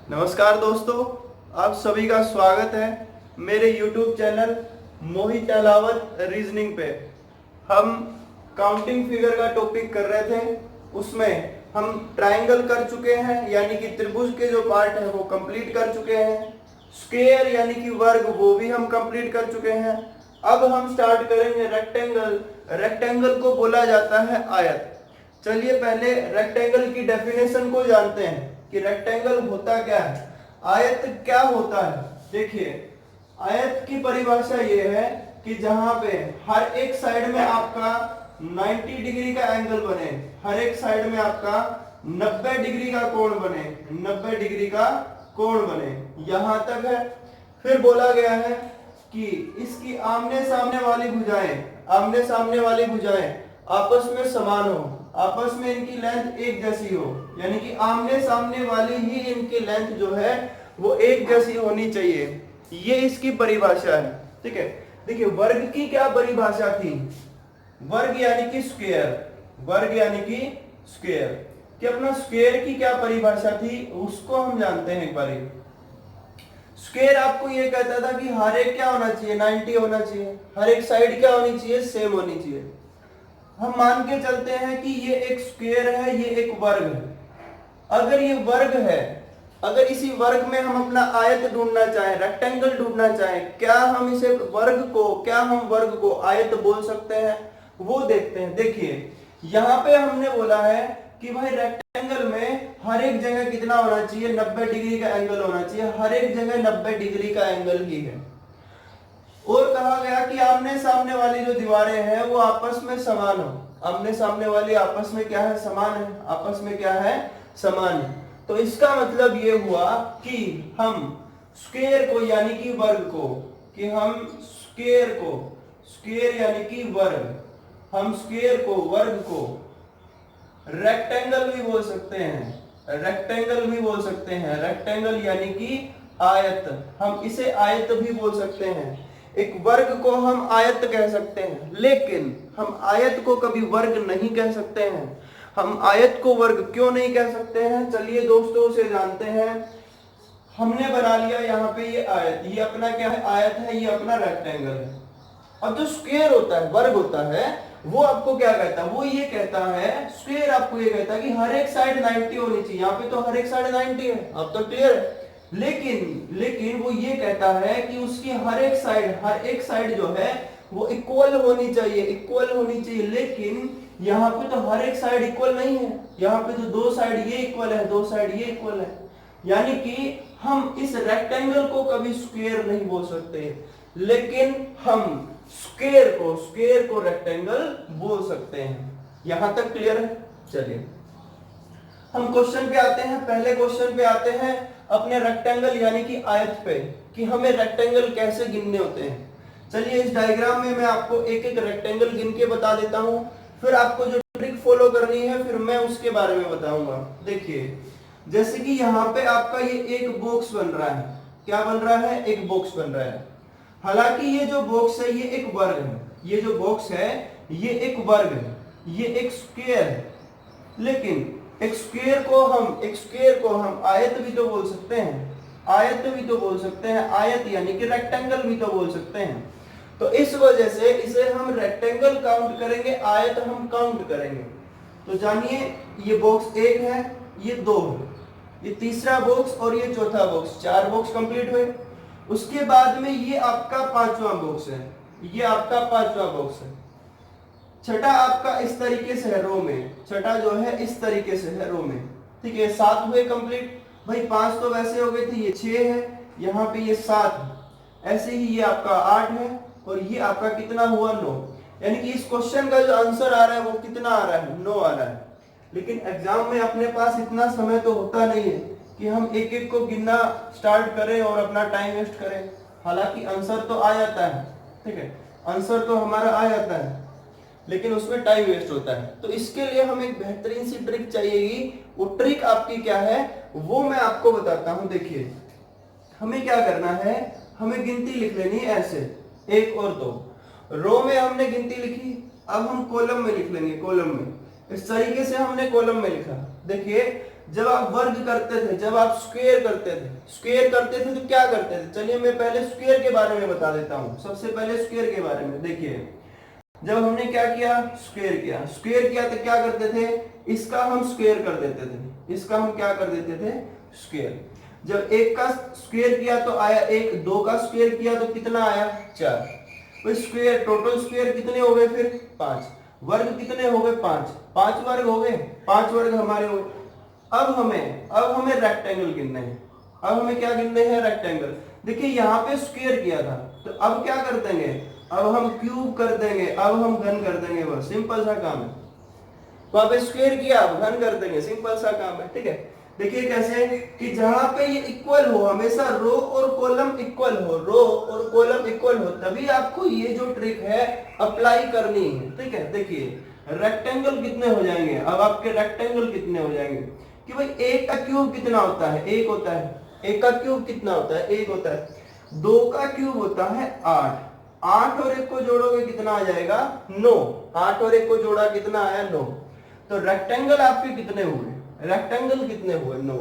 नमस्कार दोस्तों, आप सभी का स्वागत है मेरे YouTube चैनल मोहित अलावत रीजनिंग पे। हम काउंटिंग फिगर का टॉपिक कर रहे थे, उसमें हम ट्रायंगल कर चुके हैं, यानी कि त्रिभुज के जो पार्ट है वो कंप्लीट कर चुके हैं। स्क्वायर यानी कि वर्ग, वो भी हम कंप्लीट कर चुके हैं। अब हम स्टार्ट करेंगे रेक्टेंगल। रेक्टेंगल को बोला जाता है आयत। चलिए पहले रेक्टेंगल की डेफिनेशन को जानते हैं कि रेक्टेंगल होता क्या है, आयत क्या होता है। देखिए, आयत की परिभाषा ये है कि जहां पे हर एक साइड में आपका 90 डिग्री का एंगल बने, हर एक साइड में आपका 90 डिग्री का कोण बने, 90 डिग्री का कोण बने, यहां तक है। फिर बोला गया है कि इसकी आमने सामने वाली भुजाएं, आमने सामने वाली भुजाएं आपस में समान हो, आपस में इनकी लेंथ एक जैसी हो, यानी कि आमने सामने वाली ही इनकी लेंथ जो है वो एक जैसी होनी चाहिए। ये इसकी परिभाषा है। ठीक है, देखिए वर्ग की क्या परिभाषा थी। वर्ग यानी कि स्क्वायर, वर्ग यानी कि स्क्वायर, कि अपना स्क्वायर की क्या परिभाषा थी उसको हम जानते हैं एक बार। स्क्वायर आपको ये कहता था कि हर एक क्या होना चाहिए, 90 होना चाहिए, हर एक साइड क्या होनी चाहिए, सेम होनी चाहिए। हम मान के चलते हैं कि ये एक स्क्वायर है, ये एक वर्ग है। अगर ये वर्ग है, अगर इसी वर्ग में हम अपना आयत ढूंढना चाहें, रेक्टेंगल ढूंढना चाहें, क्या हम इसे वर्ग को, क्या हम वर्ग को आयत बोल सकते हैं, वो देखते हैं। देखिए यहाँ पे हमने बोला है कि भाई रेक्टेंगल में हर एक जगह कितना होना चाहिए, 90 डिग्री का एंगल होना चाहिए, हर एक जगह 90 डिग्री का एंगल ही है। और कहा गया कि आमने सामने वाली जो दीवारें हैं वो आपस में समान हो, आमने सामने वाली आपस में क्या है, समान है, आपस में क्या है, समान है। तो इसका मतलब ये हुआ कि हम स्क्वायर को यानी कि वर्ग को, कि हम स्क्वायर को, स्क्वायर यानी कि वर्ग, हम स्क्वायर को, वर्ग को रेक्टेंगल भी बोल सकते हैं, रेक्टेंगल भी बोल सकते हैं। रेक्टेंगल यानी कि आयत, हम इसे आयत भी बोल सकते हैं। एक वर्ग को हम आयत कह सकते हैं, लेकिन हम आयत को कभी वर्ग नहीं कह सकते हैं। हम आयत को वर्ग क्यों नहीं कह सकते हैं, चलिए दोस्तों से जानते हैं। हमने बना लिया यहाँ पे ये आयत, ये अपना क्या है, आयत है, ये अपना रेक्टेंगल है। अब जो स्क्वायर होता है, वर्ग होता है, वो आपको क्या कहता है, वो ये कहता है, स्क्वायर आपको ये कहता है कि हर एक साइड 90 होनी चाहिए। यहाँ पे तो हर एक साइड 90 है, अब तो क्लियर है। लेकिन वो ये कहता है कि उसकी हर एक साइड जो है वो इक्वल होनी चाहिए, इक्वल होनी चाहिए। लेकिन यहाँ पे तो हर एक साइड इक्वल नहीं है, यहाँ पे तो दो साइड ये इक्वल है, दो साइड ये इक्वल है। यानी कि हम इस रेक्टेंगल को कभी स्क्वायर नहीं बोल सकते, लेकिन हम स्क्वायर को रेक्टेंगल बोल सकते हैं। यहां तक क्लियर है। चलिए हम क्वेश्चन पे आते हैं। पहले क्वेश्चन पे आते हैं अपने रेक्टेंगल यानी कि आयत पे, कि हमें रेक्टेंगल कैसे गिनने होते हैं। चलिए इस डायग्राम में मैं आपको एक एक रेक्टेंगल गिन के बता देता हूं, फिर आपको जो ट्रिक फॉलो करनी है फिर मैं उसके बारे में बताऊंगा। देखिए जैसे कि यहाँ पे आपका ये एक बॉक्स बन रहा है, क्या बन रहा है, एक बॉक्स बन रहा है। हालांकि ये जो बॉक्स है ये एक वर्ग है, ये जो बॉक्स है ये एक वर्ग है, ये एक स्क्वायर है। लेकिन एक स्क्वायर को हम आयत भी तो बोल सकते हैं, आयत भी तो बोल सकते हैं, आयत यानी कि रेक्टेंगल भी तो बोल सकते हैं। तो इस वजह से इसे हम रेक्टेंगल काउंट करेंगे, आयत हम काउंट करेंगे। तो जानिए ये बॉक्स एक है, ये दो है, ये तीसरा बॉक्स और ये चौथा बॉक्स, चार बॉक्स कंप्लीट हुए। उसके बाद में ये आपका पांचवा बॉक्स है, ये आपका पांचवा बॉक्स है। छठा आपका इस तरीके से है रो में, छठा जो है इस तरीके से है रो में। ठीक है, सात हुए कंप्लीट। भाई पांच तो वैसे हो गए थे, ये 6 है, यहाँ पे ये 7 है, ऐसे ही ये आपका 8 है, और ये आपका कितना हुआ, 9। यानी कि इस क्वेश्चन का जो आंसर आ रहा है वो कितना आ रहा है, 9 आ रहा है। लेकिन एग्जाम में अपने पास इतना समय तो होता नहीं है कि हम एक एक को गिनना स्टार्ट करें और अपना टाइम वेस्ट करें। हालांकि आंसर तो आ जाता है, ठीक है, आंसर तो हमारा आ जाता है, लेकिन उसमें टाइम वेस्ट होता है। तो इसके लिए हमें एक बेहतरीन सी ट्रिक चाहिएगी। वो ट्रिक आपकी क्या है वो मैं आपको बताता हूं। देखिए हमें क्या करना है, हमें गिनती लिख लेनी है ऐसे, 1 और 2। रो में हमने गिनती लिखी, अब हम कॉलम में लिख लेंगे, कॉलम में। इस तरीके से हमने कॉलम में लिखा। देखिए जब आप वर्ग करते थे, जब आप स्क्वायर करते थे तो क्या करते थे? चलिए मैं पहले स्क्वायर के बारे में बता देता हूं। सबसे पहले स्क्वायर के बारे में देखिए, जब हमने क्या किया, स्क्वायर किया तो क्या करते थे, इसका हम स्क्वायर कर देते थे, इसका हम क्या कर देते थे, स्क्वायर। जब एक का स्क्वायर किया तो आया एक, दो का स्क्वायर किया तो कितना आया, 4। तो स्क्वायर, टोटल स्क्वायर कितने हो गए फिर, 5। वर्ग कितने हो गए, 5। 5 वर्ग हो गए, 5 वर्ग हमारे हो गए। अब हमें रेक्टेंगल गिनने हैं। अब हमें क्या गिनने हैं, रेक्टेंगल। देखिए यहाँ पे स्क्वायर किया था, तो अब क्या कर देंगे, अब हम क्यूब कर देंगे, अब हम घन कर देंगे, बस सिंपल सा काम है। वहां पे स्क्वायर किया, अब घन कर देंगे, सिंपल सा काम है, ठीक है। देखिए कैसे, कि जहां पे ये इक्वल हो, हमेशा रो और कॉलम इक्वल हो, रो और कॉलम इक्वल हो, तभी आपको ये जो ट्रिक है अप्लाई करनी है, ठीक है। देखिए रेक्टेंगल कितने हो जाएंगे, अब आपके रेक्टेंगल कितने हो जाएंगे, कि भाई एक का क्यूब कितना होता है, एक होता है। एक का क्यूब कितना होता है, एक होता है। दो का क्यूब होता है 8। 8 और 1 को जोड़ोगे कितना आ जाएगा, 9। 8 और 1 को जोड़ा कितना आया, 9। तो रेक्टेंगल आपके कितने हुए, रेक्टेंगल कितने हुए, 9।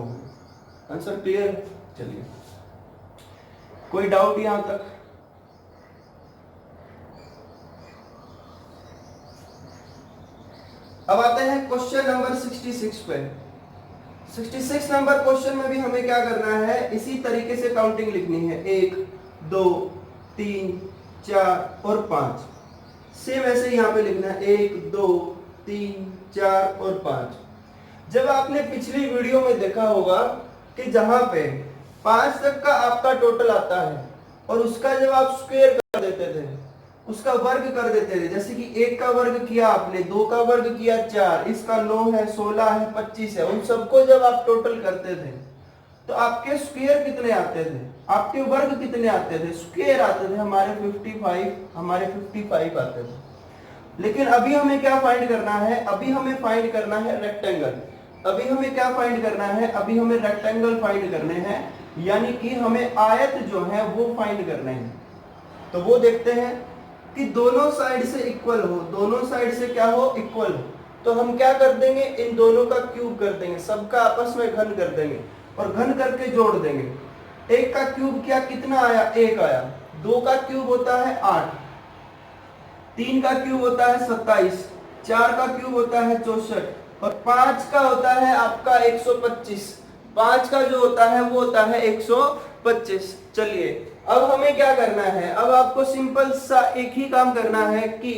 Answer clear. चलिए कोई डाउट यहां तक? अब आते हैं क्वेश्चन नंबर 66 पे। 66 नंबर क्वेश्चन में भी हमें क्या करना है, इसी तरीके से काउंटिंग लिखनी है, 1 2 3 4 और 5। सेम ऐसे यहाँ पे लिखना है, 1 2 3 4 और 5। जब आपने पिछली वीडियो में देखा होगा कि जहां पे 5 तक का आपका टोटल आता है और उसका जब आप स्क्वायर कर देते थे, उसका वर्ग कर देते थे, जैसे कि 1 का वर्ग किया आपने, 2 का वर्ग किया 4, इसका 9 है, 16 है, 25 है, उन सबको जब आप टोटल करते थे तो आपके स्क्वायर कितने आते थे, आपके वर्ग कितने आते थे, स्क्वायर आते थे हमारे 55 आते थे। लेकिन अभी हमें क्या फाइंड करना है, अभी हमें फाइंड करना है रेक्टेंगल। अभी हमें क्या फाइंड करना है, अभी हमें रेक्टेंगल फाइंड करने हैं, यानी कि हमें आयत जो है वो फाइंड करने हैं। तो वो देखते हैं कि दोनों साइड से इक्वल हो, दोनों साइड से क्या हो, इक्वल हो। तो हम क्या कर देंगे, इन दोनों का क्यूब कर देंगे, सबका आपस में घन कर देंगे और घन करके जोड़ देंगे। 1 का क्यूब किया कितना आया, 1 आया। 2 का क्यूब होता है 8, 3 का क्यूब होता है 27, 4 का क्यूब होता है 64 और 5 का होता है आपका 125। 5 का जो होता है वो होता है 125। चलिए अब हमें क्या करना है, अब आपको सिंपल सा एक ही काम करना है कि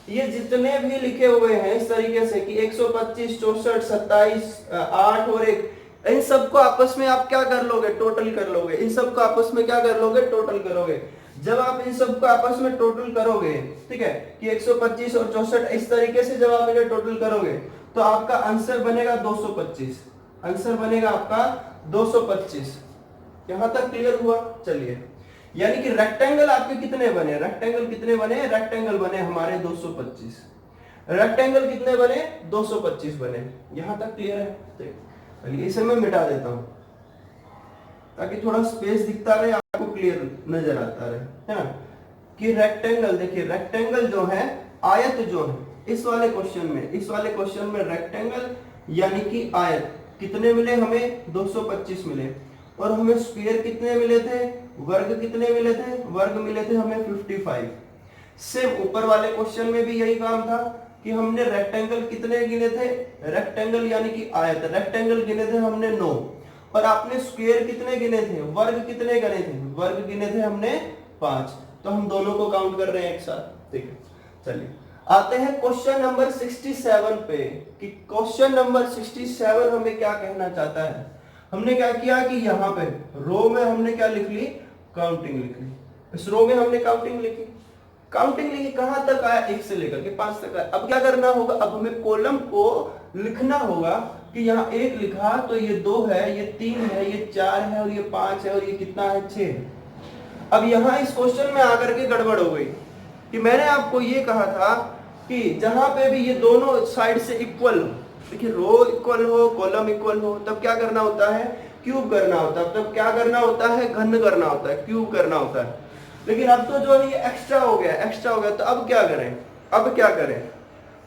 ये जितने भी लिखे हुए हैं इस तरीके से कि 125, 64, 27, 8 और 1, इन सबको आपस में आप क्या कर लोगे, टोटल कर लोगे। इन सबको आपस में क्या कर लोगे, टोटल करोगे। जब आप इन सबको आपस में टोटल करोगे, ठीक है, कि 125 और 64 इस तरीके से जब आप इन्हें टोटल करोगे तो आपका आंसर बनेगा 225। आंसर बनेगा आपका 225। यहां तक क्लियर हुआ? चलिए, यानी कि रेक्टेंगल आपके कितने बने, रेक्टेंगल कितने बने, रेक्टेंगल बने हमारे 225। रेक्टेंगल कितने बने, 225 बने। यहां तक क्लियर है? चलिए इसे मैं मिटा देता हूं ताकि थोड़ा स्पेस दिखता रहे, आपको क्लियर नजर आता रहे, है ना। कि रेक्टेंगल, देखिए रेक्टेंगल जो है, आयत जो है, इस वाले क्वेश्चन में रेक्टेंगल यानी कि आयत कितने मिले हमें, 225 मिले। और हमें स्क्वायर कितने मिले थे, वर्ग कितने मिले थे, वर्ग मिले थे हमें 55। सेम ऊपर वाले क्वेश्चन में भी यही काम था कि हमने रेक्टेंगल कितने गिने थे, रेक्टेंगल यानी कि आयत, रेक्टेंगल गिने थे हमने 9। और आपने स्क्वायर कितने गिने थे, वर्ग कितने गिने थे, वर्ग गिने थे हमने 5। तो हम दोनों को काउंट कर रहे हैं एक साथ, ठीक है। चलिए आते हैं क्वेश्चन नंबर 67 पे, कि क्वेश्चन नंबर 67 हमें क्या कहना चाहता है। हमने क्या किया कि यहाँ पे रो में हमने क्या लिख ली, काउंटिंग लिख ली। इस रो में हमने काउंटिंग लिखी, कहां तक आया, 1 से लेकर के 5 तक आया। अब क्या करना होगा, अब हमें कॉलम को लिखना होगा कि यहाँ 1 लिखा तो ये 2 है, ये 3 है, ये 4 है और ये 5 है और ये कितना है, 6 है। अब यहाँ इस क्वेश्चन में आकर के गड़बड़ हो गई कि मैंने आपको ये कहा था कि जहां पे भी ये दोनों साइड से इक्वल हो, देखिए रो इक्वल हो, कॉलम इक्वल हो, तब क्या करना होता है, क्यूब करना होता है। तब क्या करना होता है, घन करना होता है, क्यूब करना होता है। लेकिन अब तो जो है ये एक्स्ट्रा हो गया, तो अब क्या करें,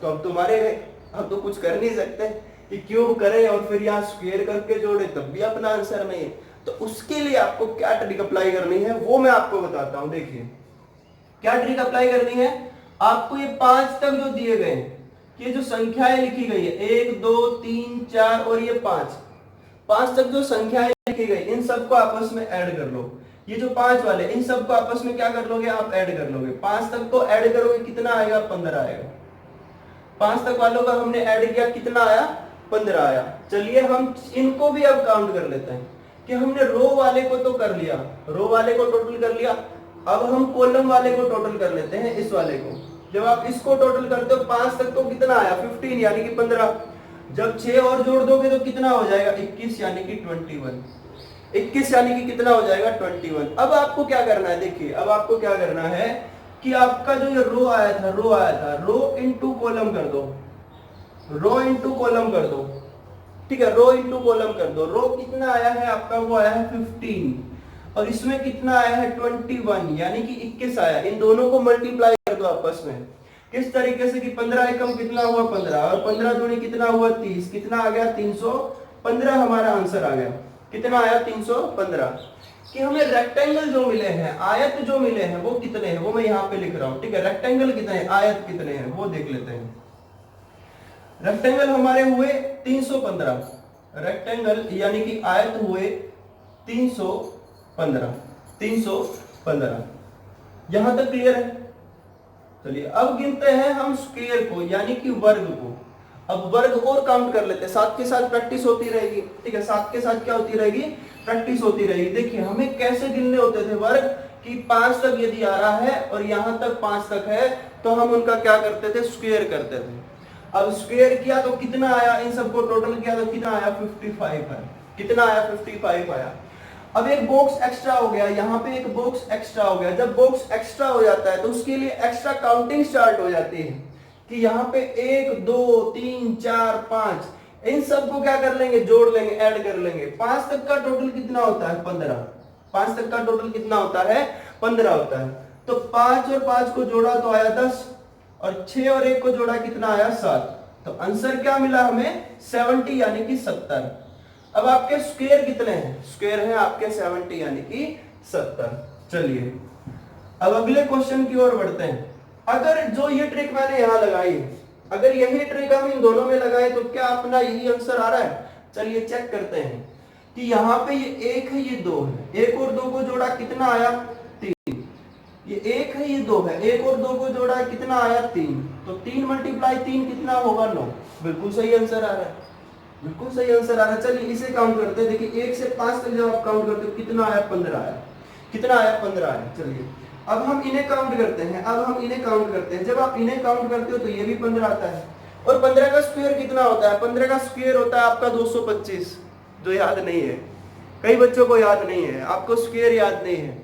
तो अब तो कुछ कर नहीं सकते, कि क्यूब करें और फिर यहाँ स्क्वायर करके जोड़े तब भी अपना आंसर नहीं है। तो उसके लिए आपको क्या ट्रिक अप्लाई करनी है वो मैं आपको बताता हूं। देखिए क्या ट्रिक अप्लाई करनी है, आपको ये 5 तक जो दिए गए हैं, ये जो संख्याएं लिखी गई है 1 2 3 4 और ये 5 तक जो संख्याएं लिखी गई इन सबको आपस में ऐड कर लो। ये जो 5 वाले इन सबको आपस में क्या कर लोगे, आप ऐड कर लोगे। 5 तक को ऐड करोगे कितना आएगा, 15 आएगा। 5 तक वालों का हमने ऐड किया, कितना आया, 15 आया। चलिए हम इनको भी अब काउंट कर लेते हैं कि हमने रो वाले को तो कर लिया, रो वाले को टोटल कर लिया। अब हम कॉलम वाले को टोटल कर लेते हैं, इस वाले को। जब आप इसको टोटल करते हो 5 तक तो कितना आया, 15 यानी कि 15। जब 6 और जोड़ दोगे तो कितना हो जाएगा, 21 यानी कि 21। 21 यानी कि कितना हो जाएगा, 21। अब आपको क्या करना है, देखिए अब आपको क्या करना है कि आपका जो ये रो आया था, रो इंटू कॉलम कर दो, रो इंटू कॉलम कर दो। ठीक है, रो इंटू कॉलम कर दो। रो कितना आया है आपका, वो आया है 15 और इसमें कितना आया है 21 यानी कि 21 आया। इन दोनों को मल्टीप्लाई कर दो आपस में। किस तरीके से कि 15 एकम कितना हुआ 15 और 15 दूनी कितना हुआ 30, कितना आ गया 315 हमारा आंसर आ गया। कितना आया 315। कि हमें रेक्टेंगल जो मिले हैं, आयत जो मिले हैं वो कितने हैं, वो मैं यहाँ पे लिख रहा हूँ। ठीक है, रेक्टेंगल कितने हैं, आयत कितने हैं वो देख लेते हैं। रेक्टेंगल हमारे हुए 315, रेक्टेंगल यानी कि आयत हुए 315 यहां तक क्लियर है। चलिए अब गिनते हैं हम स्क्वायर को यानी कि वर्ग को। अब वर्ग और काउंट कर लेते हैं, साथ के साथ प्रैक्टिस होती रहेगी। ठीक है, साथ के साथ क्या होती रहेगी, प्रैक्टिस होती रहेगी। देखिए हमें कैसे गिनने होते थे वर्ग, कि 5 तक यदि आ रहा है और यहां तक 5 तक है तो हम उनका क्या करते थे, स्क्वायर करते थे। अब स्क्वायर किया तो कितना आया, इन सबको टोटल किया तो कितना आया, 55 है। कितना आया, 55 आया। अब एक बॉक्स एक्स्ट्रा हो गया, यहाँ पे एक बॉक्स एक्स्ट्रा हो गया। जब बॉक्स एक्स्ट्रा हो जाता है तो उसके लिए एक्स्ट्रा काउंटिंग स्टार्ट हो जाती है कि यहाँ पे 1 2 3 4 5 इन सबको क्या कर लेंगे, जोड़ लेंगे, ऐड कर लेंगे। 5 तक का टोटल कितना होता है, 15। 5 तक का टोटल कितना होता है, 15 होता है। तो 5 और 5 को जोड़ा तो आया 10 और 6 और 1 को जोड़ा कितना आया, 7। तो आंसर क्या मिला हमें, 70 यानी कि 70। अब आपके स्क्वायर कितने हैं, स्क्वायर है आपके 70 यानी कि 70। चलिए अब अगले क्वेश्चन की ओर बढ़ते हैं। अगर जो ये ट्रिक मैंने यहां लगाई है, अगर यही ट्रिक हम इन दोनों में लगाए तो क्या अपना यही आंसर आ रहा है। चलिए चेक करते हैं कि यहाँ पे ये 1 है, ये 2 है। 1 और 2 को जोड़ा कितना आया, 3। ये 1 है, ये 2 है। 1 और 2 को जोड़ा कितना आया, 3। तो 3 मल्टीप्लाई 3 कितना होगा, 9। बिल्कुल सही आंसर आ रहा है, बिल्कुल सही आंसर आ रहा है। चलिए इसे काउंट करते हैं। देखिए 1 से 5 तक जब आप काउंट करते हो कितना आया, 15 आया। कितना आया, 15 आया। चलिए अब हम इन्हें काउंट करते हैं, जब आप इन्हें काउंट करते हो तो ये भी 15 आता है। और 15 का स्क्वायर कितना होता है, 15 का स्क्वायर होता है आपका 225, जो याद नहीं है, कई बच्चों को याद नहीं है। आपको स्क्वायर याद नहीं है,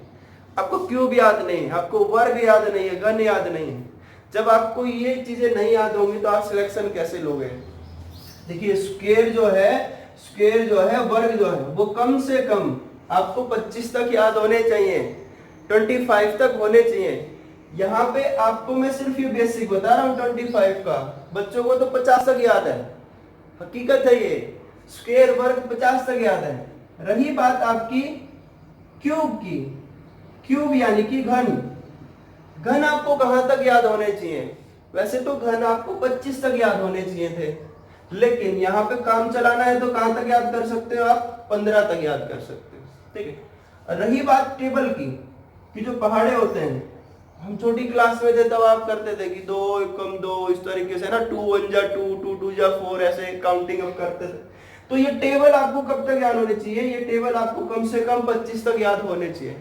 आपको क्यूब याद नहीं है, आपको वर्ग याद नहीं है, घन याद नहीं है। जब आपको ये चीजें नहीं याद होंगी तो आप सिलेक्शन कैसे लोगे। देखिए स्क्वायर जो है, वर्ग जो है वो कम से कम आपको 25 तक याद होने चाहिए, 25 तक होने चाहिए। यहाँ पे आपको मैं सिर्फ ये बेसिक बता रहा हूँ 25 का, बच्चों को तो 50 तक याद है, हकीकत है ये। स्क्वायर वर्ग 50 तक याद है। रही बात आपकी क्यूब की, क्यूब यानी कि घन आपको कहां तक याद होने चाहिए, वैसे तो घन आपको 25 तक याद होने चाहिए थे, लेकिन यहाँ पे काम चलाना है तो कहां तक याद कर सकते हो आप, 15 तक याद कर सकते हो। ठीक है, रही बात टेबल की, कि जो पहाड़े होते हैं, हम छोटी क्लास में थे तब आप करते थे कि 2 एकम 2 इस तरीके से ना, 2 1 जा 2 2 2 जा 4 ऐसे काउंटिंग अब करते थे। तो ये टेबल आपको कब तक याद होने चाहिए, ये टेबल आपको कम से कम 25 तक याद होने चाहिए।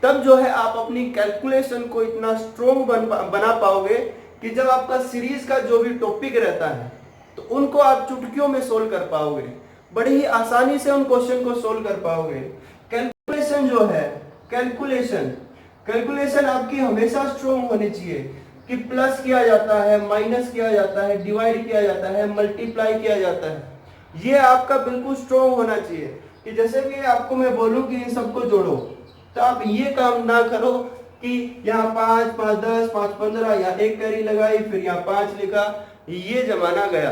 तब जो है आप अपनी कैलकुलेशन को इतना स्ट्रोंग बना पाओगे कि जब आपका सीरीज का जो भी टॉपिक रहता है तो उनको आप चुटकियों में सोल्व कर पाओगे, बड़ी ही आसानी से उन क्वेश्चन को सोल्व कर पाओगे। कैलकुलेशन जो है, कैलकुलेशन आपकी हमेशा स्ट्रोंग होनी चाहिए कि प्लस किया जाता है, माइनस किया जाता है, डिवाइड किया जाता है, मल्टीप्लाई किया जाता है, ये आपका बिल्कुल स्ट्रोंग होना चाहिए। कि जैसे कि आपको मैं बोलूं कि इन सबको जोड़ो, तो आप ये काम ना करो कि यहाँ 5 5 10 5 15 या एक कैरी लगाई फिर यहाँ 5 लिखा, ये जमाना गया।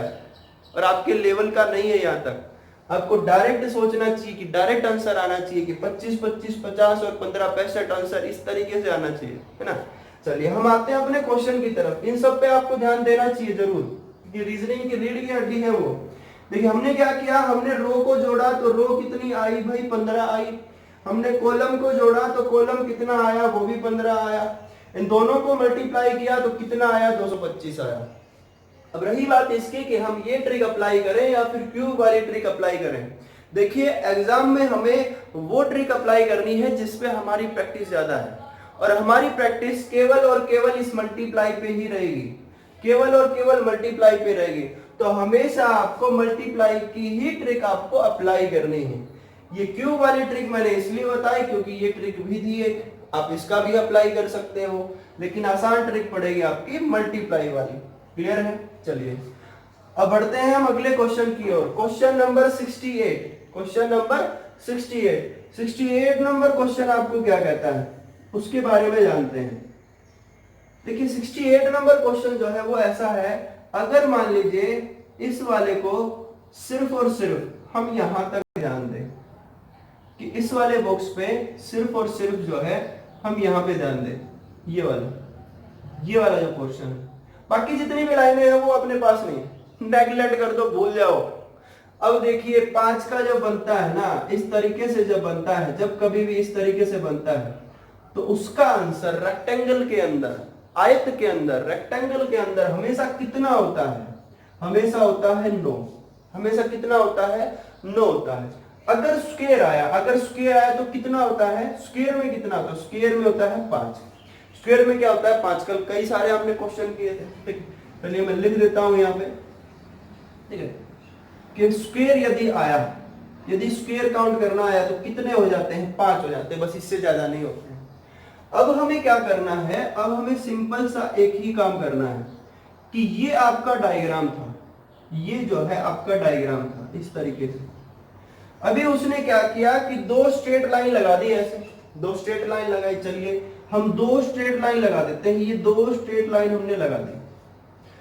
और आपके लेवल का नहीं है। यहाँ तक आपको डायरेक्ट सोचना चाहिए कि डायरेक्ट आंसर आना चाहिए कि 25 25 50 और 15 65 आंसर इस तरीके से आना चाहिए, है ना। चलिए हम आते हैं अपने क्वेश्चन की तरफ। इन सब पे आपको ध्यान देना चाहिए जरूर, कि रीजनिंग की रीढ़ की हड्डी है वो। देखिए हमने क्या किया, हमने रो को जोड़ा तो रो कितनी आई भाई, 15 आई। हमने कॉलम को जोड़ा तो कॉलम कितना आया, वो भी 15 आया। इन दोनों को मल्टीप्लाई किया तो कितना आया, 225 आया। अब रही बात इसकी कि हम ये ट्रिक अप्लाई करें या फिर क्यूब वाली ट्रिक अप्लाई करें। देखिए एग्जाम में हमें वो ट्रिक अप्लाई करनी है जिसपे हमारी प्रैक्टिस ज्यादा है, और हमारी प्रैक्टिस केवल और केवल इस मल्टीप्लाई पे ही रहेगी, केवल और केवल मल्टीप्लाई पे रहेगी। तो हमेशा आपको मल्टीप्लाई की ही ट्रिक आपको अप्लाई करनी है। ये क्यूब वाली ट्रिक मैंने इसलिए बताई क्योंकि ये ट्रिक भी थी एक, आप इसका भी अप्लाई कर सकते हो, लेकिन आसान ट्रिक पड़ेगी आपकी मल्टीप्लाई वाली। क्लियर है। चलिए अब बढ़ते हैं हम अगले क्वेश्चन की ओर। Question number 68, question number 68 number question आपको क्या कहता है उसके बारे में जानते हैं। देखिए 68 नंबर क्वेश्चन जो है वो ऐसा है, अगर मान लीजिए इस वाले को सिर्फ और सिर्फ हम यहां तक ध्यान दें कि इस वाले बॉक्स पे सिर्फ और सिर्फ जो है हम यहां पे ध्यान दें, ये वाला जो क्वेश्चन है, बाकी जितनी भी लाइनें हैं वो अपने पास नहीं, नेगलेक्ट कर दो, भूल जाओ। अब देखिए 5 का जब बनता है ना, इस तरीके से जब बनता है, जब कभी भी इस तरीके से बनता है तो उसका आंसर रेक्टेंगल के अंदर, आयत के अंदर, रेक्टेंगल के अंदर हमेशा कितना होता है, हमेशा होता है 9। हमेशा कितना होता है, 9 होता है। अगर स्क्वायर आया तो कितना होता है, स्क्वायर में कितना होता है, स्क्वायर में होता है 5। स्क्वायर में क्या होता है 5। कल कई सारे आपने क्वेश्चन किए थे, ठीक। चलिए मैं लिख देता हूं यहाँ पे, ठीक है, कि स्क्वायर यदि स्क्वायर काउंट करना आया तो कितने हो जाते हैं, 5 हो जाते हैं, बस इससे ज्यादा नहीं होते हैं। अब हमें क्या करना है, अब हमें सिंपल सा एक ही काम करना है कि ये आपका डायग्राम था, ये जो है आपका डायग्राम था इस तरीके से। अभी उसने क्या किया कि 2 स्ट्रेट लाइन लगा दी, ऐसे 2 स्ट्रेट लाइन लगाई। चलिए हम 2 स्ट्रेट लाइन लगा देते हैं, ये 2 स्ट्रेट लाइन हमने लगा दी।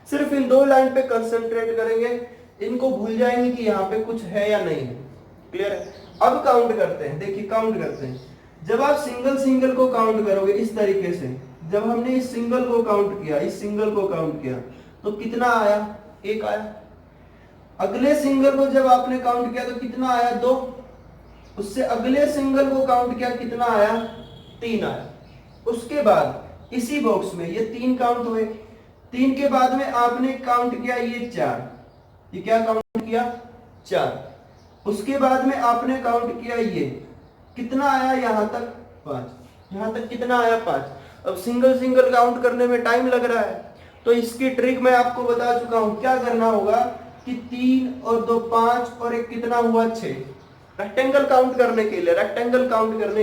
सिर्फ इन 2 लाइन पे कंसंट्रेट करेंगे, इनको भूल जाएंगे कि यहाँ पे कुछ है या नहीं है। क्लियर है। अब काउंट करते हैं, देखिए काउंट करते हैं। जब आप सिंगल को काउंट करोगे इस तरीके से, जब हमने इस सिंगल को काउंट किया, इस सिंगल को काउंट किया तो कितना आया, 1 आया। अगले सिंगल को जब आपने काउंट किया तो कितना आया, 2। उससे अगले सिंगल को काउंट किया, कितना आया, 3 आया। उसके बाद इसी बॉक्स में ये 3 काउंट हुए। 3 के बाद में आपने काउंट किया ये 4, ये क्या काउंट किया, 4। उसके बाद में आपने काउंट किया ये, कितना आया यहां तक, 5। यहां तक कितना आया, 5। अब सिंगल काउंट करने में टाइम लग रहा है, तो इसकी ट्रिक मैं आपको बता चुका हूं। क्या करना होगा कि 3 और 2 5 और 1 कितना हुआ, 6। रेक्टेंगल काउंट करने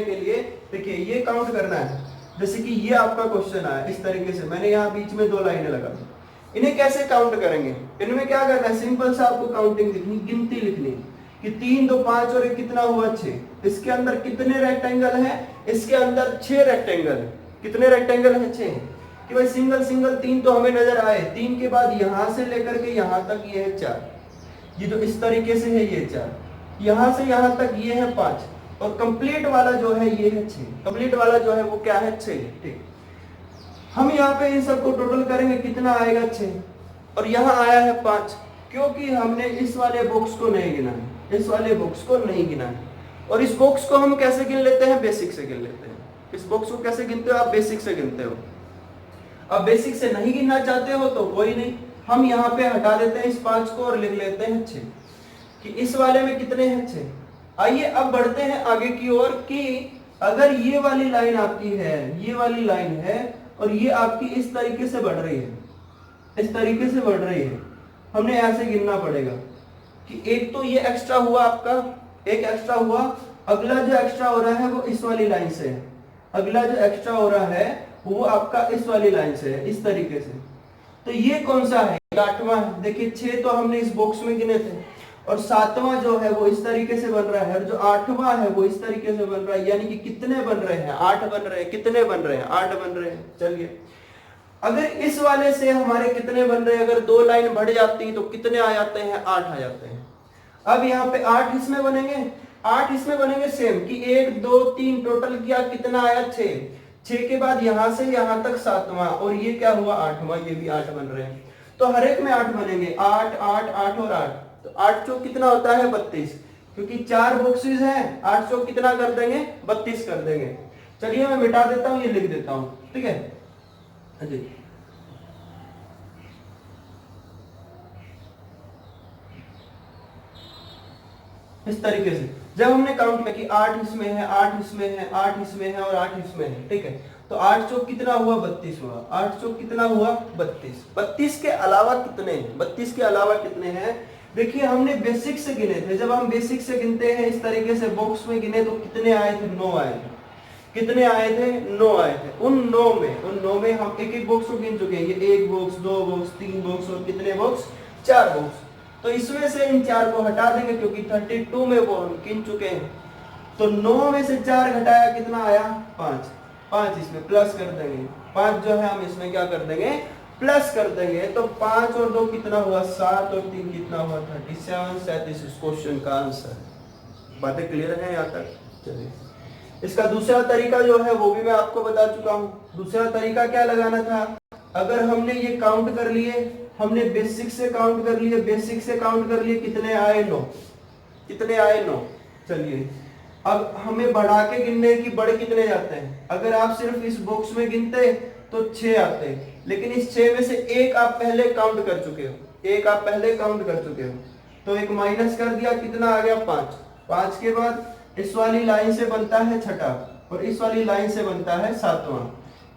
के लिए देखिए ये काउंट करना है। जैसे कि ये आपका क्वेश्चन आया इस तरीके से, मैंने यहाँ बीच में 2 लाइनें लगा दी। इन्हें कैसे काउंट करेंगे, इनमें क्या करना है, सिंपल सा आपको काउंटिंग लिखनी, गिनती लिखनी कि 3 2 5 और 1 कितना हुआ, 6। इसके अंदर कितने रेक्टेंगल हैं, इसके अंदर 6 रेक्टेंगल है। कितने रेक्टेंगल हैं, 6। कि भाई सिंगल 3 तो हमें नजर आए, 3 के बाद यहां से लेकर के यहां तक ये है 4, ये जो इस तरीके से है ये 4, यहां से यहां तक ये है 5, और कंप्लीट वाला जो है ये है 6। कंप्लीट वाला जो है वो क्या है, 6। ठीक, हम यहाँ पे इन सबको टोटल करेंगे, कितना आएगा, 6। और यहाँ आया है 5, क्योंकि हमने इस वाले बॉक्स को नहीं गिना है, इस वाले बॉक्स को नहीं गिना है। और इस बॉक्स को हम कैसे गिन लेते हैं, बेसिक से गिन लेते हैं। इस बॉक्स को कैसे गिनते हो आप, बेसिक से गिनते हो। अब बेसिक से नहीं गिनना चाहते हो तो कोई नहीं, हम यहाँ पे हटा देते हैं इस 5 को और लिख लेते हैं 6, कि इस वाले में कितने हैं, 6। आइए अब बढ़ते हैं आगे की ओर कि अगर ये वाली लाइन आपकी है, ये वाली लाइन है और ये आपकी इस तरीके से बढ़ रही है, इस तरीके से बढ़ रही है, हमने ऐसे गिनना पड़ेगा कि एक तो ये एक्स्ट्रा हुआ आपका, एक एक्स्ट्रा हुआ, अगला जो एक्स्ट्रा हो रहा है वो इस वाली लाइन से है, अगला जो एक्स्ट्रा हो रहा है वो आपका इस वाली लाइन से है, इस तरीके से। तो ये कौन सा है, 8वां है। देखिए 6 तो हमने इस बॉक्स में गिने थे, और 7वां जो है वो इस तरीके से बन रहा है, और जो 8वां है वो इस तरीके से बन रहा है। यानी कि कितने बन रहे हैं, 8 बन रहे हैं। कितने बन रहे हैं, 8 बन रहे हैं। चलिए अगर इस वाले से हमारे कितने बन रहे हैं, अगर 2 लाइन बढ़ जाती तो कितने आ जाते हैं, 8 आ जाते हैं। अब यहाँ पे 8 इसमें बनेंगे, 8 इसमें बनेंगे सेम कि 1 2 3 टोटल किया कितना आया 6, 6 के बाद यहां से यहां तक 7वां, और ये क्या हुआ 8वां, ये भी 8 बन रहे हैं। तो हर एक में 8 बनेंगे, 8 8 8 और 8, तो 8 चौक कितना होता है 32, क्योंकि 4 बॉक्सेस हैं, 8 चौक कितना कर देंगे 32 कर देंगे। चलिए मैं मिटा देता हूं, ये लिख देता हूं, ठीक है जी। इस तरीके से जब हमने काउंट किया कि 8 इसमें है, 8 इसमें है, 8 इसमें है और 8 इसमें है, ठीक है, तो 8 चौक कितना हुआ 32 हुआ, 8 चौक कितना हुआ 32। 32 के अलावा कितने हैं, 32 के अलावा कितने हैं, देखिए हमने बेसिक से गिने थे, जब हम बेसिक से गिनते हैं इस तरीके से बॉक्स में गिने तो कितने आए थे, 9 आए थे। कितने आए थे, 9 आए थे। उन 9 में हम एक एक बॉक्स को गिन चुके हैं, ये 1 बॉक्स 2 बॉक्स 3 बॉक्स और कितने बॉक्स 4 बॉक्स। तो इसमें से इन 4 को हटा देंगे क्योंकि 32 में वो हम गिन चुके हैं। तो 9 में से 4 घटाया कितना आया 5, 5 इसमें प्लस कर देंगे, 5 जो है हम इसमें क्या कर देंगे प्लस कर देंगे। तो 5 और 2 कितना हुआ 7 और 3 कितना हुआ 37, 37 इस क्वेश्चन का आंसर। बातें क्लियर है यहाँ तक? चलिए इसका दूसरा तरीका जो है वो भी मैं आपको बता चुका हूँ। दूसरा तरीका क्या लगाना था, अगर हमने ये काउंट कर लिए, हमने बेसिक से काउंट कर लिए, बेसिक से काउंट कर लिए, कितने आए 9, कितने आए 9। चलिए अब हमें बढ़ा के गिनने की बड़े कितने जाते हैं, अगर आप सिर्फ इस बॉक्स में गिनते तो 6 आते हैं, लेकिन इस 6 में से एक आप पहले काउंट कर चुके हो, एक आप पहले काउंट कर चुके हो, तो एक माइनस कर दिया, कितना आ गया 5। 5 के बाद इस वाली लाइन से बनता है छठा और इस वाली लाइन से बनता है 7वां,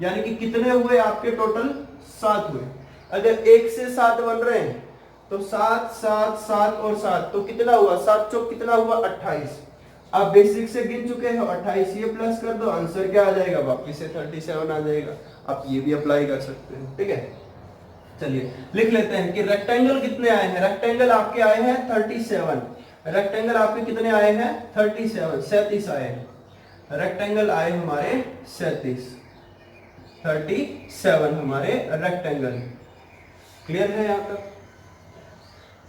यानी कि कितने हुए आपके टोटल 7 हुए। अगर 1 से 7 बन रहे हैं तो 7 7 7 और 7, तो कितना हुआ 7 चौक कितना हुआ 28। आप बेसिक से गिन चुके हो 28, ये प्लस कर दो, आंसर क्या आ जाएगा वापिस से 37 आ जाएगा। आप ये भी अप्लाई कर सकते हैं, ठीक है। चलिए लिख लेते हैं कि रेक्टेंगल कितने आए हैं, रेक्टेंगल आपके आए हैं 37, रेक्टेंगल आपके कितने आए हैं 37, 37 आए हैं। रेक्टेंगल आए हमारे 37 हमारे रेक्टेंगल। क्लियर है यहाँ तक?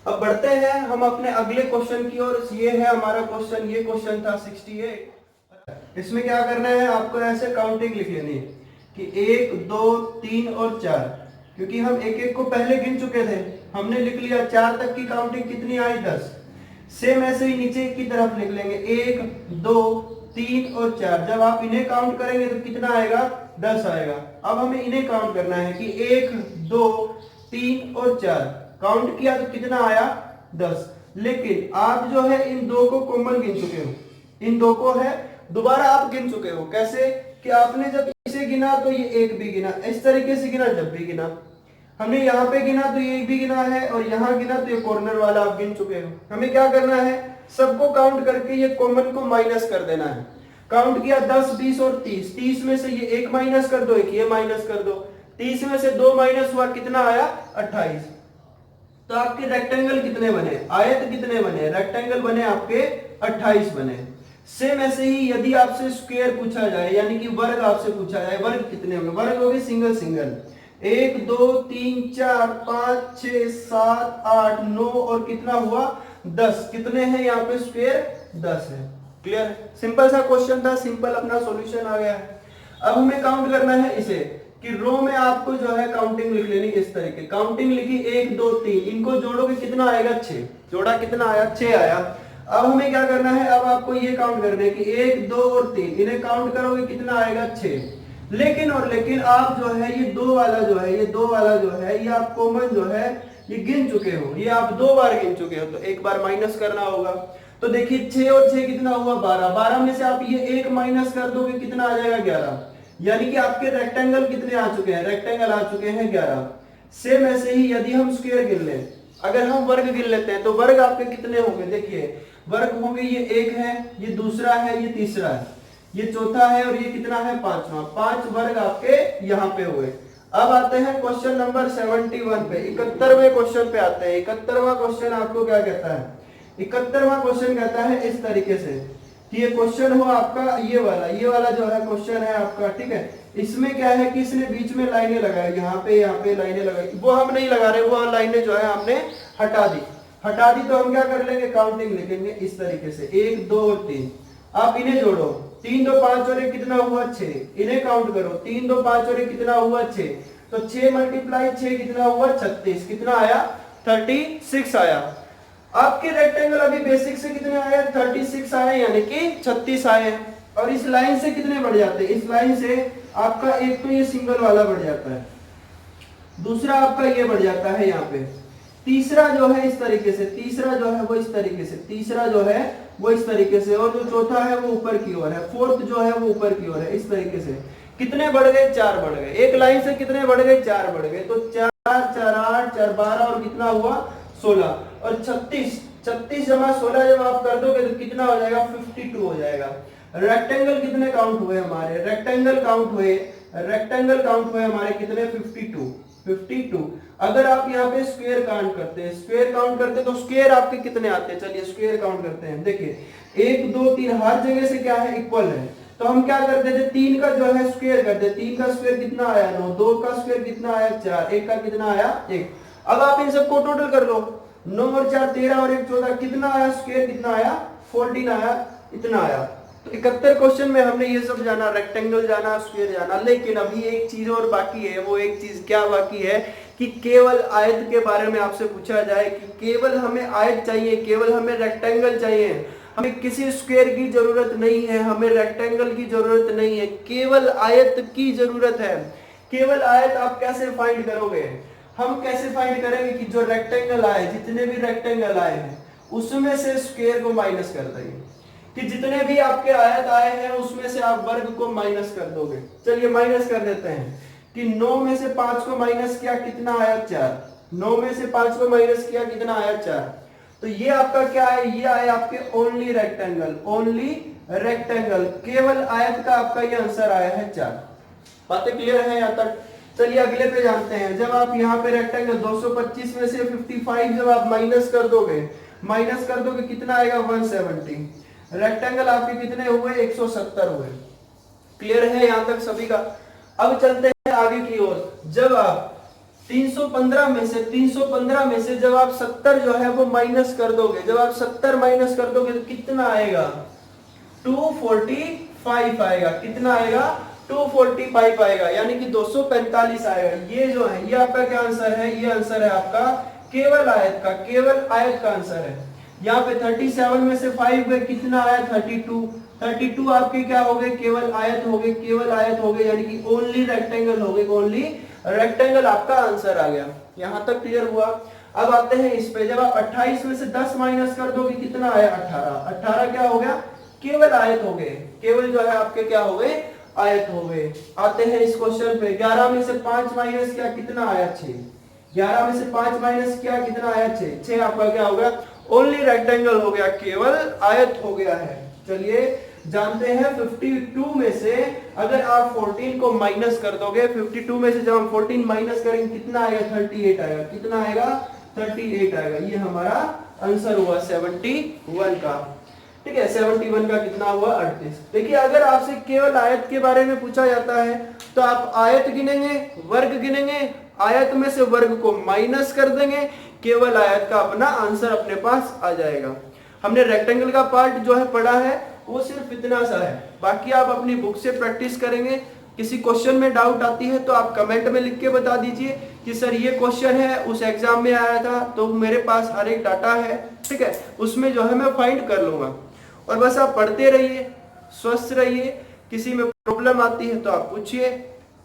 अब बढ़ते हैं हम अपने अगले क्वेश्चन की ओर। ये है हमारा क्वेश्चन, ये क्वेश्चन था 68। इसमें क्या करना है, आपको ऐसे काउंटिंग लिख लेनी है कि 1 2 3 और 4, क्योंकि हम एक एक को पहले गिन चुके थे, हमने लिख लिया 4 तक की काउंटिंग कितनी आई 10। सेम ऐसे ही नीचे की तरफ लिख लेंगे 1 2 3 और 4। जब आप इन्हें काउंट करेंगे तो कितना आएगा 10 आएगा। अब हमें इन्हें काउंट करना है कि 1 2 3 और 4 काउंट किया तो कितना आया 10। लेकिन आप जो है इन दो को कॉमन गिन चुके हो, इन दो को है दोबारा आप गिन चुके हो। कैसे कि आपने जब इसे गिना तो ये 1 भी गिना, इस तरीके से गिना, जब भी गिना हमने यहाँ पे गिना तो ये 1 भी गिना है और यहाँ गिना तो ये कॉर्नर वाला आप गिन चुके हो। हमें क्या करना है, सबको काउंट करके ये कॉमन को माइनस कर देना है। काउंट किया 10 20 और 30, 30 में से ये 1 माइनस कर दो, एक ये माइनस कर दो, 30 में से 2 माइनस हुआ, कितना आया 28। तो आपके रेक्टेंगल कितने बने, आयत कितने बने, रेक्टेंगल बने आपके 28 बने। सेम ऐसे ही यदि आपसे स्क्वायर पूछा जाए, यानी कि वर्ग आपसे पूछा जाए, वर्ग कितने होंगे, वर्ग होंगे सिंगल सिंगल, 1 2 3 4 5 6 7 8 9 और कितना हुआ 10। कितने हैं यहाँ पे स्क्वायर 10 है। क्लियर? सिंपल सा क्वेश्चन था, सिंपल अपना सॉल्यूशन आ गया है। अब हमें काउंट करना है इसे कि रो में आपको जो है काउंटिंग लिख लेनी इस तरीके, काउंटिंग लिखी 1 2 3, इनको जोड़ोगे कितना आएगा 6, जोड़ा कितना आया 6 आया। अब हमें क्या करना है, अब आपको ये काउंट करना है कि 1 2 और 3, इन्हें काउंट करोगे कितना आएगा 6। लेकिन आप जो है ये 2 वाला जो है, ये 2 वाला जो है, ये आप कॉमन जो है ये गिन चुके हो, ये आप 2 बार गिन चुके हो, तो एक बार माइनस करना होगा। तो देखिए 6 और 6 कितना हुआ 12, 12 में से आप ये 1 माइनस कर दोगे, कितना आ जाएगा 11। यानी कि आपके रेक्टेंगल कितने आ चुके हैं, रेक्टेंगल आ चुके हैं 11। सेम ऐसे ही यदि हम स्क्वायर गिन लें, अगर हम वर्ग गिन लेते हैं तो वर्ग आपके कितने होंगे, देखिए वर्ग होंगे, ये 1 है, ये दूसरा है, ये तीसरा है, ये चौथा है और ये कितना है 5वां। 5 वर्ग आपके यहाँ पे हुए। अब आते हैं क्वेश्चन नंबर 71 पे, 71वें क्वेश्चन पे आते हैं। 71वां क्वेश्चन आपको क्या कहता है, 71वां क्वेश्चन कहता है इस तरीके से कि ये क्वेश्चन हो आपका ये वाला जो है क्वेश्चन है आपका, ठीक है। इसमें क्या है कि इसने बीच में लाइनें लगाई, यहाँ पे लाइनें लगाई, वो हम नहीं लगा रहे, वो लाइनें जो है हमने हटा दी। तो हम क्या कर लेंगे, काउंटिंग लिखेंगे इस तरीके से 1 2 3। आप इन्हें जोड़ो, 3 2 5 और 1 कितना हुआ 6, इन्हें काउंट करो, 3 2 5 और 1 कितना हुआ 6, तो 6 मल्टीप्लाई 6 कितना हुआ 36, कितना आया 36 आया। आपके रेक्टेंगल अभी बेसिक से कितने आए 36 आए, यानी कि 36 आए। और इस लाइन से कितने बढ़ जाते हैं, इस लाइन से आपका एक तो ये सिंगल वाला बढ़ जाता है, दूसरा आपका ये बढ़ जाता है यहाँ पे, तीसरा जो है इस तरीके से, तीसरा जो है वो इस तरीके से, तीसरा जो है वो इस तरीके से, और जो चौथा है वो ऊपर की ओर है, फोर्थ जो है वो ऊपर की ओर है, इस तरीके से। कितने बढ़ गए 4 बढ़ गए, एक लाइन से कितने बढ़ गए 4 बढ़ गए, तो 4 4 8 4 12 और कितना हुआ 16, और 36 जमा 16 जब आप कर दोगे तो कितना हो जाएगा 52 हो जाएगा। रेक्टेंगल कितने काउंट हुए हमारे, रेक्टेंगल काउंट हुए हमारे कितने 52। अगर आप यहाँ पे स्क्वायर काउंट करते हैं, तो स्क्वायर आपके कितने आते हैं, चलिए स्क्वायर काउंट करते हैं। देखिए 1 2 3 हर जगह से क्या है इक्वल है, तो हम क्या करते थे 3 का जो है स्क्वायर करते, 3 का स्क्वायर कितना आया 9, 2 का स्क्वायर कितना आया 4, 1 का कितना आया 1। अब आप इन सबको टोटल कर लो, 9 और 4 13 और 1 14, कितना आया स्क्वायर कितना आया 14 आया, इतना आया। तो 71 क्वेश्चन में हमने ये सब जाना, रेक्टेंगल जाना, स्क्वायर जाना, लेकिन अभी एक चीज और बाकी है। वो एक चीज क्या बाकी है कि केवल आयत के बारे में आपसे पूछा जाए कि केवल हमें आयत चाहिए, केवल हमें रेक्टेंगल चाहिए, हमें किसी स्क्वायर की जरूरत नहीं है, हमें रेक्टेंगल की जरूरत नहीं है, केवल आयत की जरूरत है। केवल आयत आप कैसे फाइंड करोगे, हम कैसे फाइंड करेंगे कि जो रेक्टेंगल आए, जितने भी रेक्टेंगल आए हैं उसमें से स्क्वायर को माइनस कर देंगे, कि जितने भी आपके आयत आए हैं उसमें से आप वर्ग को माइनस कर दोगे। चलिए माइनस कर देते हैं कि 9 में से 5 को माइनस किया कितना आया 4, 9 में से 5 को माइनस किया कितना आया 4, तो ये आपका क्या है, ये आया आपके ओनली रेक्टेंगल, केवल आयत का आपका ये आंसर आया है 4। बातें क्लियर है यहाँ तक। चलिए अगले पे जानते हैं। जब आप यहाँ पे रेक्टेंगल 225 में से 55 जब आप माइनस कर दोगे कितना आएगा 170। रेक्टेंगल आपके कितने हुए 170 हुए। क्लियर है यहाँ तक सभी का। अब चलते हैं आगे की ओर। जब आप 315 में से जब आप 70 जो है वो माइनस कर दोगे, जब आप 70 माइनस कर दोगे तो कितना आएगा 245 आएगा। कितना आएगा 245 आएगा, यानी कि 245 आएगा। ये जो है ये आपका क्या आंसर है, ये आंसर है आपका केवल आयत का आंसर है। यहाँ पे 37 में से 5 गए कितना आया 32 आपके क्या हो गए केवल आयत हो गए, यानी कि ओनली रेक्टेंगल हो गए, ओनली रेक्टेंगल आपका आंसर आ गया। यहाँ तक क्लियर हुआ। अब आते हैं इस पे। जब आप 28 में से 10 माइनस कर दोगे कितना आया 18 क्या हो गया केवल आयत हो गए, केवल जो है आपके क्या हो गए आयत हो गए। आते हैं इस क्वेश्चन पे। 11 में से 5 माइनस किया कितना आया 6, 11 में से 5 माइनस किया कितना आया 6 आपका क्या हो गया ओनली रेक्टेंगल हो गया, केवल आयत हो गया है। चलिए जानते हैं 52 में से अगर आप 14 को माइनस कर दोगे, 52 में से जब हम 14 माइनस करेंगे कितना आएगा 38 आएगा। कितना आएगा 38 आएगा। ये हमारा आंसर हुआ 71 का। ठीक है 71 का कितना हुआ 38। देखिए अगर आपसे केवल आयत के बारे में पूछा जाता है तो आप आयत गिनेंगे, वर्ग गिनेंगे, आयत में से वर्ग को माइनस कर देंगे, केवल आयत का अपना आंसर अपने पास आ जाएगा। हमने रेक्टेंगल का पार्ट जो है पढ़ा है वो सिर्फ इतना सा है, बाकी आप अपनी बुक से प्रैक्टिस करेंगे। किसी क्वेश्चन में डाउट आती है तो आप कमेंट में लिख के बता दीजिए कि सर ये क्वेश्चन है उस एग्जाम में आया था, तो मेरे पास हर एक डाटा है, ठीक है, उसमें जो है मैं फाइंड कर लूंगा। और बस आप पढ़ते रहिए, स्वस्थ रहिए। किसी में प्रॉब्लम आती है तो आप पूछिए।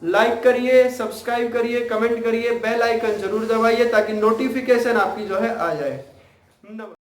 लाइक करिए, सब्सक्राइब करिए, कमेंट करिए, बेल आइकन जरूर दबाइए ताकि नोटिफिकेशन आपकी जो है आ जाए।